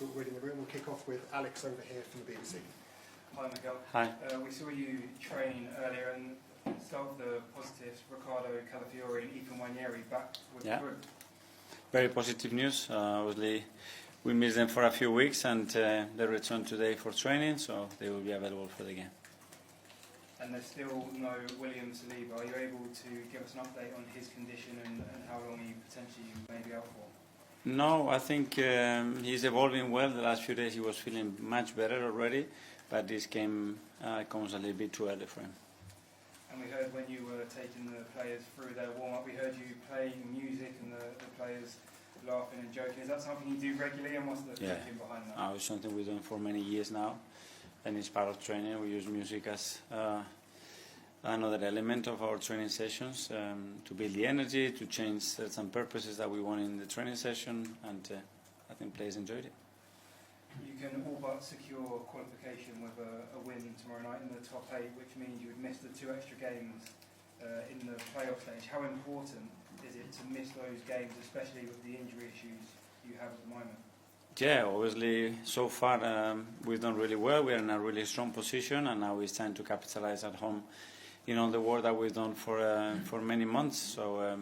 to Reading the Room. We'll kick off with Alex over here from the BBC. Hi, Miguel. Hi. We saw you train earlier and start with the positives. Riccardo, Calafiori and Ethan Wanieri back with the group. Very positive news. Obviously, we missed them for a few weeks and they returned today for training, so they will be available for the game. And there's still no William Saliba. Are you able to give us an update on his condition and how long he potentially may be out for? No, I think he's evolving well. The last few days he was feeling much better already, but this game comes a little bit too early for him. And we heard when you were taking the players through their warm-up, we heard you playing music and the players laughing and joking. Is that something you do regularly, and what's the thinking behind that? It's something we've done for many years now, and it's part of training. We use music as another element of our training sessions to build the energy, to change certain purposes that we want in the training session, and I think players enjoyed it. You can all but secure qualification with a win tomorrow night in the top 8, which means you would miss the 2 extra games in the playoff stage. How important is it to miss those games, especially with the injury issues you have at the moment? Yeah, obviously, so far we've done really well. We're in a really strong position, and now it's time to capitalize at home in all the work that we've done for many months. So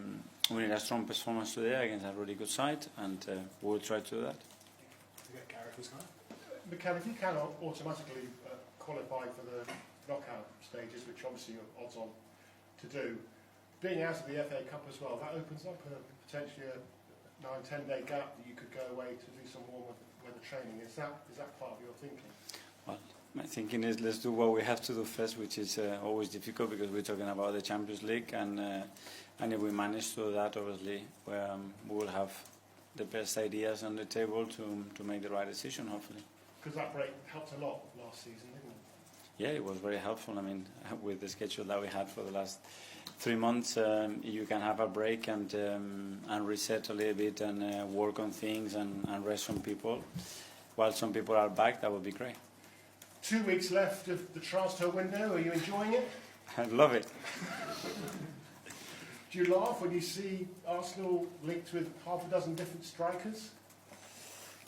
we need a strong performance today against a really good side, and we'll try to do that. Mikel, if you can automatically qualify for the knockout stages, which obviously you're odds on to do, being out of the FA Cup as well, that opens up potentially a 9-10 day gap that you could go away to do some warm weather training. Is that part of your thinking? Well, my thinking is let's do what we have to do first, which is always difficult because we're talking about the Champions League, and if we manage to do that, obviously we will have the best ideas on the table to make the right decision, hopefully. Because that break helped a lot last season, didn't it? Yeah, it was very helpful. I mean, with the schedule that we had for the last 3 months, you can have a break and reset a little bit and work on things and rest some people. While some people are back, that would be great. 2 weeks left of the transfer window. Are you enjoying it? I love it. Do you laugh when you see Arsenal linked with half a dozen different strikers?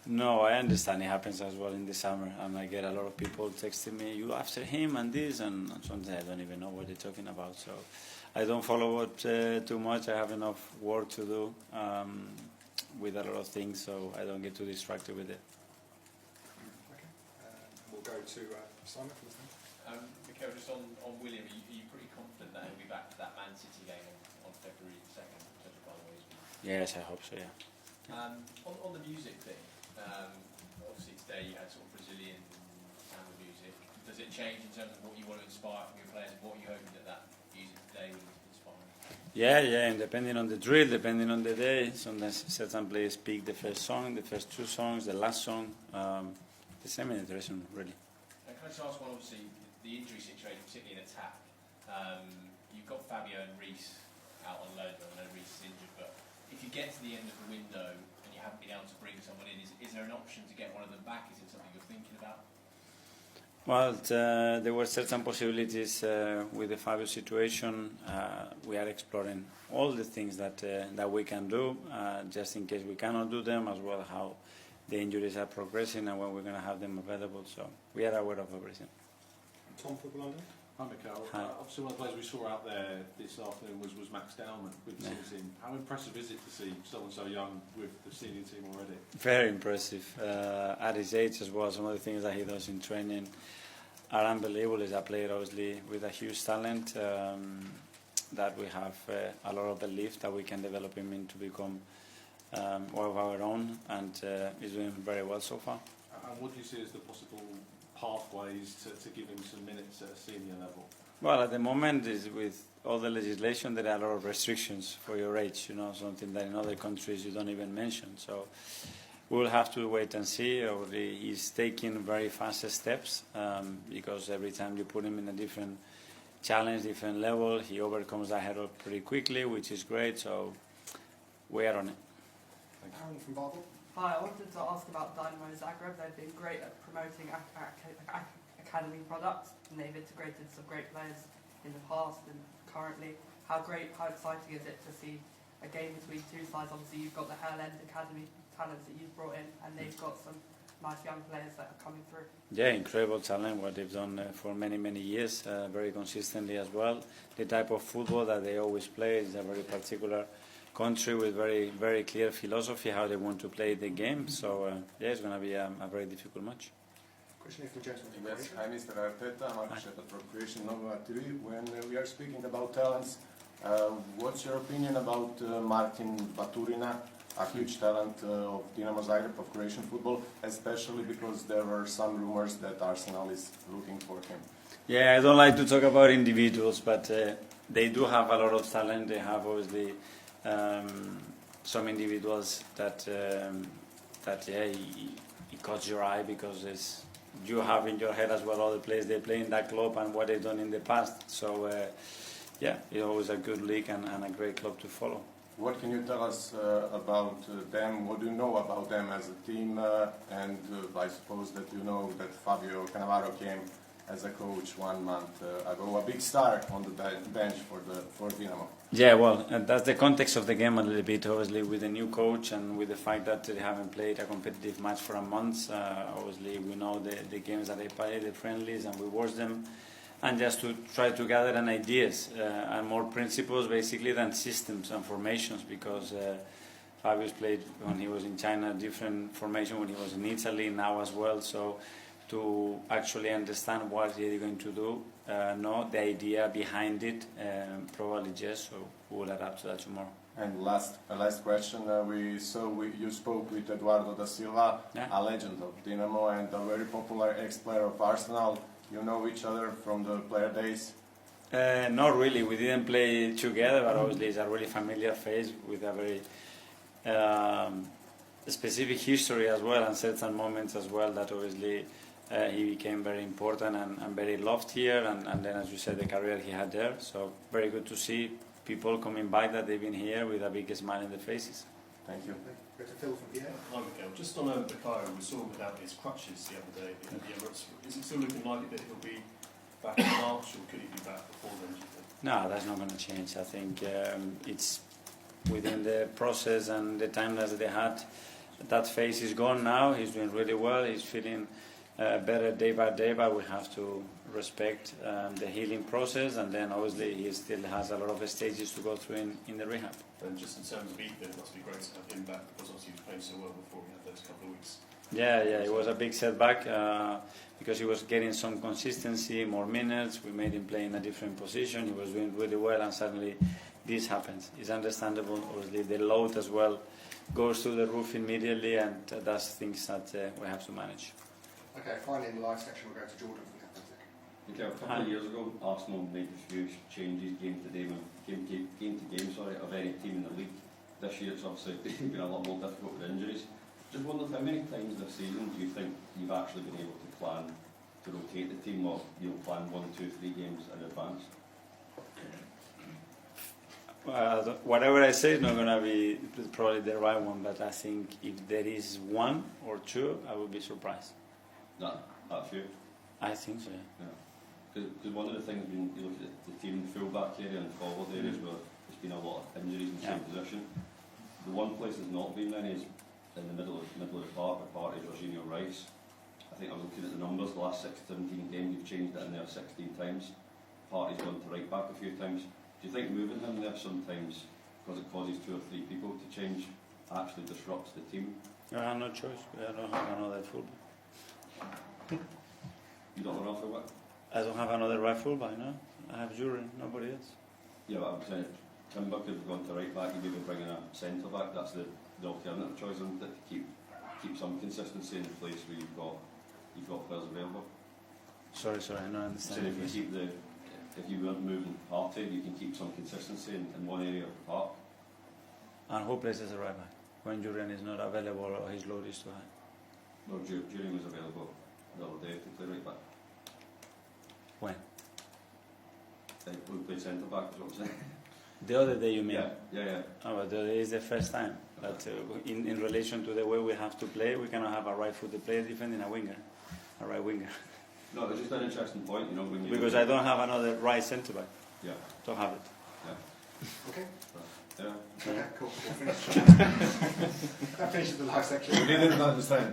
No, I understand it happens as well in the summer, and I get a lot of people texting me, you after him and this, and sometimes I don't even know what they're talking about. So I don't follow it too much. I have enough work to do with a lot of things, so I don't get too distracted with it. Okay. We'll go to Simon for this thing. Mikel, just on William, are you pretty confident that he'll be back for that Man City game on February 2nd, by the way? Yes, I hope so, yeah. On the music thing, obviously today you had sort of Brazilian samba music. Does it change in terms of what you want to inspire from your players? What are you hoping that music today will inspire? Yeah, and depending on the drill, depending on the day, sometimes certain players pick the first song, the first 2 songs, the last song. The same in the dressing room, really. And can I just ask one, obviously, the injury situation, particularly in attack. You've got Fabio and Reece out on loan, I know Reece is injured, but if you get to the end of the window and you haven't been able to bring someone in, is there an option to get one of them back? Is it something you're thinking about? Well, there were certain possibilities with the Fabio situation. We are exploring all the things that we can do, just in case we cannot do them, as well as how the injuries are progressing and when we're going to have them available. So we are aware of everything. Tom, Football London. Hi, Mikel. Hi. Obviously, one of the players we saw out there this afternoon was Max Dowman with the senior team. How impressive is it to see someone so young with the senior team already? Very impressive. At his age as well, some of the things that he does in training are unbelievable. He's a player, obviously, with a huge talent that we have a lot of belief that we can develop him into become one of our own, and he's doing very well so far. And what do you see as the possible pathways to give him some minutes at a senior level? Well, at the moment, is with all the legislation, there are a lot of restrictions for your age, something that in other countries you don't even mention. So we'll have to wait and see. He's taking very fast steps because every time you put him in a different challenge, different level, he overcomes that hurdle pretty quickly, which is great. So we are on it. Aaron from Basel. Hi, I wanted to ask about Dynamo Zagreb. They've been great at promoting academy products, and they've integrated some great players in the past and currently. How exciting is it to see a game between 2 sides? Obviously, you've got the Hell End Academy talents that you've brought in, and they've got some nice young players that are coming through. Yeah, incredible talent, what they've done for many, many years, very consistently as well. The type of football that they always play is a very particular country with very, very clear philosophy how they want to play the game. So, yeah, it's going to be a very difficult match. Question from the gentleman from Yes, Croatia. hi Mr. Arteta, I'm Arteta from Croatian Nova TV. When we are speaking about talents, what's your opinion about Martin Baturina, a huge talent of Dinamo Zagreb of Croatian football, especially because there were some rumors that Arsenal is looking for him? Yeah, I don't like to talk about individuals, but they do have a lot of talent. They have obviously some individuals that yeah, it caught your eye because you have in your head as well all the players they play in that club and what they've done in the past. So yeah, it's always a good league and a great club to follow. What can you tell us about them? What do you know about them as a team? And I suppose that you know that Fabio Cannavaro came as a coach 1 month ago, a big star on the bench for Dinamo. Yeah, well, and that's the context of the game a little bit, obviously, with the new coach and with the fact that they haven't played a competitive match for a month. Obviously, we know the games that they play, the friendlies, and we watch them. And just to try to gather an ideas and more principles, basically, than systems and formations, because Fabio's played when he was in China, different formation when he was in Italy, now as well. So to actually understand what they're going to do, know the idea behind it, probably just, so we'll adapt to that tomorrow. And last question, you spoke with Eduardo da Silva, Yeah. a legend of Dinamo and a very popular ex-player of Arsenal. You know each other from the player days? Not really, we didn't play together, but obviously it's a really familiar face with a very specific history as well and certain moments as well that obviously he became very important and very loved here, and then, as you said, the career he had there. So very good to see people coming back that they've been here with a big smile in their faces. Thank you. Go to Phil from PA. Hi Miguel, just on Bukayo, we saw him without his crutches the other day at the Emirates. Is it still looking likely that he'll be back in March, or could he be back before then, do you think? No, that's not going to change. I think it's within the process and the time that they had. That phase is gone now. He's doing really well. He's feeling better day by day, but we have to respect the healing process, and then obviously he still has a lot of stages to go through in the rehab. And just in terms of Ethan, it must be great to have him back because obviously he was playing so well before we had those couple of weeks. Yeah, it was a big setback because he was getting some consistency, more minutes. We made him play in a different position. He was doing really well, and suddenly this happens. It's understandable. Obviously, the load as well goes through the roof immediately, and that's things that we have to manage. Okay, finally in the live section we'll go to Jordan from the Atlantic. Okay, a couple of years ago, Arsenal made a few changes game to game of any team in the league. This year it's obviously been a lot more difficult with injuries. Just wondered how many times this season do you think you've actually been able to plan to rotate the team, or plan 1, 2, 3 games in advance? Whatever I say is not going to be probably the right one, but I think if there is 1 or 2, I would be surprised. That few? I think so, yeah. Because one of the things when you look at the team full-back area and forward areas where there's been a lot of injuries in the same position, the one place there's not been many is in the middle of the park, where Partey, Jorginho, Rice. I think I'm looking at the numbers, the last 17 games you've changed it in there 16 times. Partey's gone to right back a few times. Do you think moving him there sometimes, because it causes 2 or 3 people to change, actually disrupts the team? I have no choice. I don't have another fullback. You don't want to offer what? I don't have another right fullback, no. I have Jury, nobody else. Yeah, but I'm saying Timber could have gone to right back, you maybe bring in a centre back. That's the alternative choice, isn't it? To keep some consistency in the place where you've got players available. Sorry, I don't understand. So if you weren't moving Partey, you can keep some consistency in one area of the park. And who plays as a right back when Julian is not available or his load is too high? Well, Julian was available the other day to play right back. When? We played centre back, is what I'm saying. The other day, you mean? Yeah. Oh, but the other day is the first time. But in relation to the way we have to play, we cannot have a right-footed player defending a right winger. No, it's just an interesting point, when you... Because I don't have another right centre back. Yeah. Don't have it. Yeah. Okay. Yeah. Okay, cool. We'll finish. That finishes the live section. We didn't understand.